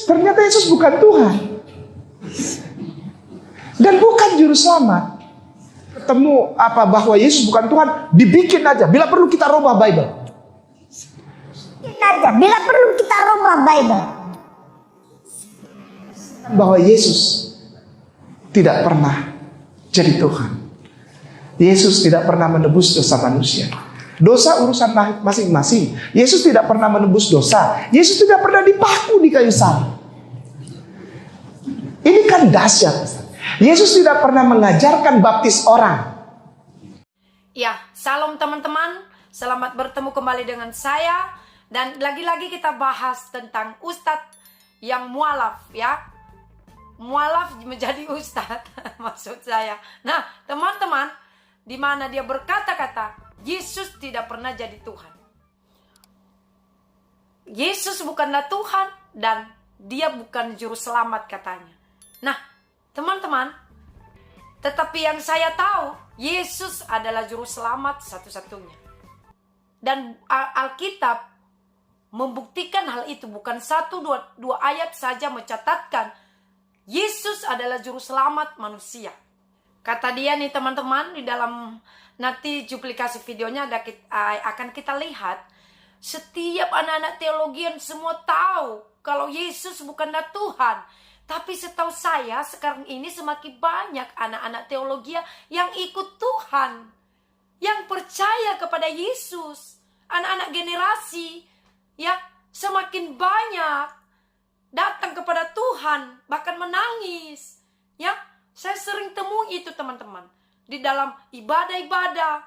ternyata Yesus bukan Tuhan. Dan bukan juru selamat. Ketemu bahwa Yesus bukan Tuhan, dibikin aja. Bila perlu kita rubah Bible. Bila perlu kita rubah Bible. Bahwa Yesus tidak pernah jadi Tuhan. Yesus tidak pernah menebus dosa manusia. Dosa urusan masing-masing. Yesus tidak pernah menebus dosa. Yesus tidak pernah dipaku di kayu salib. Ini kan dahsyat. Yesus tidak pernah mengajarkan baptis orang. Ya, salam teman-teman. Selamat bertemu kembali dengan saya. Dan lagi-lagi kita bahas tentang ustadz yang mualaf, ya. Mualaf menjadi ustadz, maksud saya. Nah, teman-teman, di mana dia berkata-kata, Yesus tidak pernah jadi Tuhan. Yesus bukanlah Tuhan dan dia bukan juru selamat katanya. Nah, teman-teman, tetapi yang saya tahu, Yesus adalah juru selamat satu-satunya. Dan Alkitab membuktikan hal itu, bukan satu dua ayat saja mencatatkan Yesus adalah juru selamat manusia. Kata dia nih teman-teman, di dalam nanti duplikasi videonya akan kita lihat, setiap anak-anak teologian semua tahu kalau Yesus bukanlah Tuhan. Tapi setahu saya sekarang ini semakin banyak anak-anak teologi yang ikut Tuhan, yang percaya kepada Yesus. Anak-anak generasi ya semakin banyak datang kepada Tuhan, bahkan menangis. Ya, saya sering temui itu teman-teman di dalam ibadah-ibadah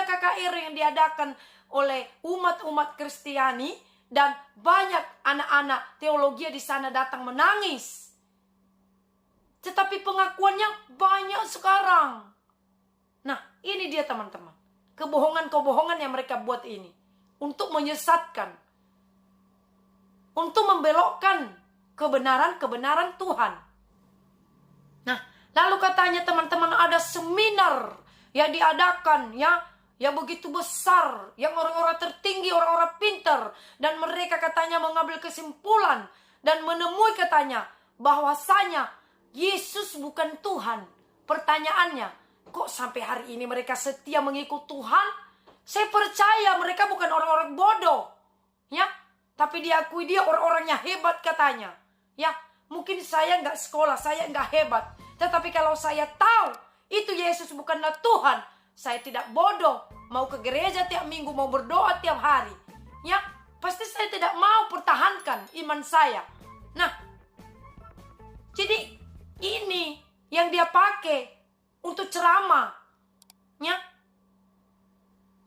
KKR yang diadakan oleh umat-umat Kristiani, dan banyak anak-anak teologi di sana datang menangis. Tetapi pengakuannya banyak sekarang. Nah, ini dia teman-teman, kebohongan-kebohongan yang mereka buat ini untuk menyesatkan, untuk membelokkan kebenaran-kebenaran Tuhan. Nah, lalu katanya teman-teman ada seminar yang diadakan ya begitu besar, yang orang-orang tertinggi, orang-orang pintar, dan mereka katanya mengambil kesimpulan dan menemui katanya bahwasanya Yesus bukan Tuhan. Pertanyaannya, kok sampai hari ini mereka setia mengikut Tuhan? Saya percaya mereka bukan orang-orang bodoh, ya. Tapi diakui dia orang-orangnya hebat katanya. Ya, mungkin saya nggak sekolah, saya nggak hebat. Tetapi kalau saya tahu itu Yesus bukanlah Tuhan, saya tidak bodoh mau ke gereja tiap minggu, mau berdoa tiap hari. Ya, pasti saya tidak mau pertahankan iman saya. Nah, jadi ini yang dia pakai untuk ceramah, ya,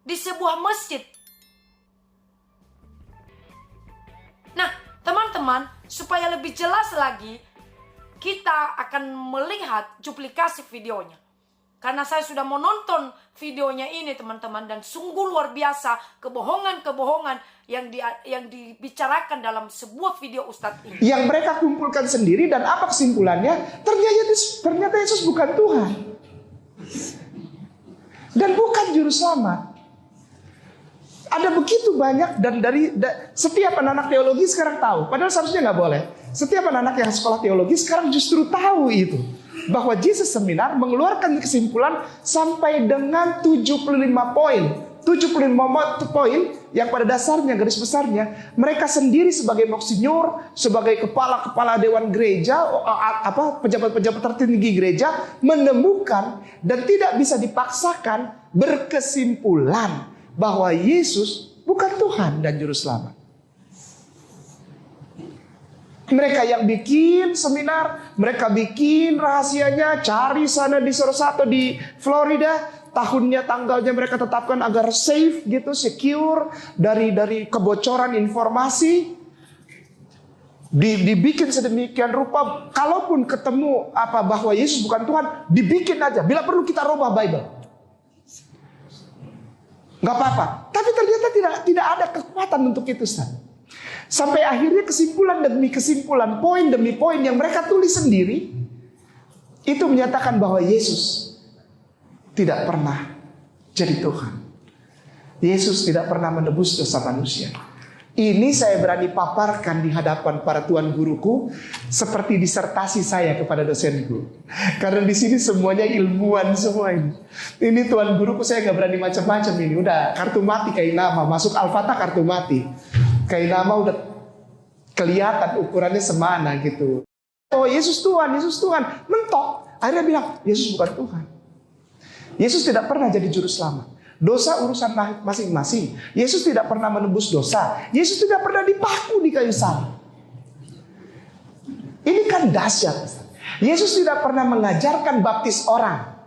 di sebuah masjid. Nah, teman-teman, supaya lebih jelas lagi, kita akan melihat duplikasi videonya. Karena saya sudah menonton videonya ini teman-teman, dan sungguh luar biasa kebohongan-kebohongan yang dibicarakan dalam sebuah video Ustadz ini. Yang mereka kumpulkan sendiri, dan apa kesimpulannya? Ternyata Yesus bukan Tuhan. Dan bukan juru selamat. Ada begitu banyak, dan setiap anak-anak teologi sekarang tahu. Padahal seharusnya nggak boleh. Setiap anak-anak yang sekolah teologi sekarang justru tahu itu. Bahwa Jesus Seminar mengeluarkan kesimpulan sampai dengan 75 poin. 75 poin yang pada dasarnya, garis besarnya, mereka sendiri sebagai monsinyor, sebagai kepala-kepala dewan gereja, pejabat-pejabat tertinggi gereja, menemukan dan tidak bisa dipaksakan berkesimpulan bahwa Yesus bukan Tuhan dan Juru Selamat. Mereka yang bikin seminar, mereka bikin rahasianya, cari sana di Sarasota di Florida, tahunnya, tanggalnya mereka tetapkan agar safe gitu, secure dari kebocoran informasi. Dibikin sedemikian rupa, kalaupun ketemu bahwa Yesus bukan Tuhan, dibikin aja. Bila perlu kita rubah Bible. Gak apa-apa. Tapi ternyata tidak ada kekuatan untuk itu, Ustaz. Sampai akhirnya kesimpulan demi kesimpulan, poin demi poin yang mereka tulis sendiri, itu menyatakan bahwa Yesus tidak pernah jadi Tuhan. Yesus tidak pernah menebus dosa manusia. Ini saya berani paparkan di hadapan para tuan guruku seperti disertasi saya kepada dosenku. Karena di sini semuanya ilmuwan semua ini. Ini tuan guruku saya nggak berani macam-macam ini. Udah kartu mati kayak nama, masuk Al-Fatah kartu mati. Kayak nama udah kelihatan ukurannya semana gitu. Oh Yesus Tuhan, mentok. Akhirnya bilang Yesus bukan Tuhan. Yesus tidak pernah jadi juru selamat. Dosa urusan masing-masing. Yesus tidak pernah menebus dosa. Yesus tidak pernah dipaku di kayu salib. Ini kan dahsyat. Yesus tidak pernah mengajarkan baptis orang.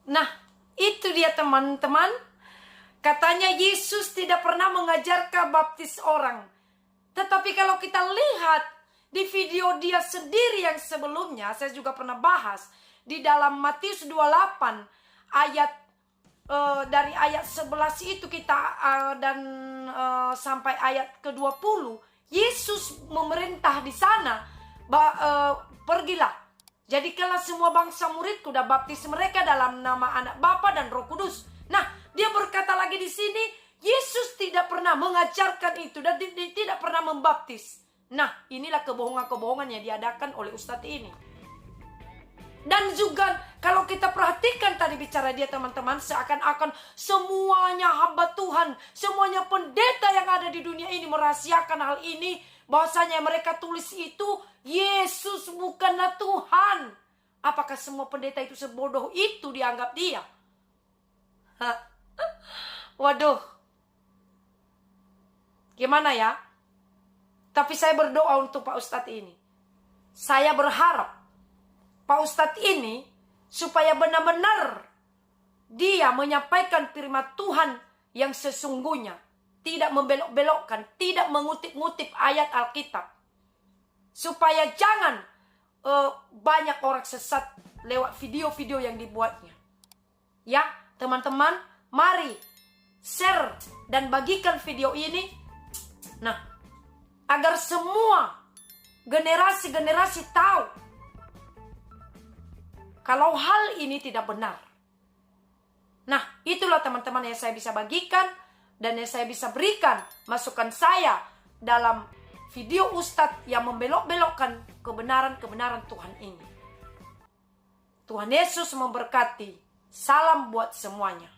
Nah, itu dia teman-teman. Katanya Yesus tidak pernah mengajarkan baptis orang. Tetapi kalau kita lihat di video dia sendiri yang sebelumnya, saya juga pernah bahas di dalam Matius 28 ayat dari ayat 11 itu kita sampai ayat ke-20, Yesus memerintah di sana, pergilah, jadikanlah semua bangsa muridku dan baptis mereka dalam nama Anak Bapa dan Roh Kudus. Nah, dia berkata lagi di sini, Yesus tidak pernah mengajarkan itu dan tidak pernah membaptis. Nah, inilah kebohongan-kebohongan yang diadakan oleh Ustadz ini. Dan juga kalau kita perhatikan tadi bicara dia teman-teman, seakan-akan semuanya hamba Tuhan, semuanya pendeta yang ada di dunia ini merahasiakan hal ini, bahwasanya mereka tulis itu Yesus bukanlah Tuhan. Apakah semua pendeta itu sebodoh itu dianggap dia? Waduh. Gimana ya? Tapi saya berdoa untuk Pak Ustadz ini. Saya berharap Pak Ustadz ini supaya benar-benar dia menyampaikan firman Tuhan yang sesungguhnya. Tidak membelok-belokkan, tidak mengutip-ngutip ayat Alkitab. Supaya jangan banyak orang sesat lewat video-video yang dibuatnya. Ya, teman-teman, mari share dan bagikan video ini. Nah, agar semua generasi-generasi tahu kalau hal ini tidak benar. Nah, itulah teman-teman yang saya bisa bagikan dan yang saya bisa berikan masukan saya dalam video Ustadz yang membelok-belokkan kebenaran-kebenaran Tuhan ini. Tuhan Yesus memberkati. Salam buat semuanya.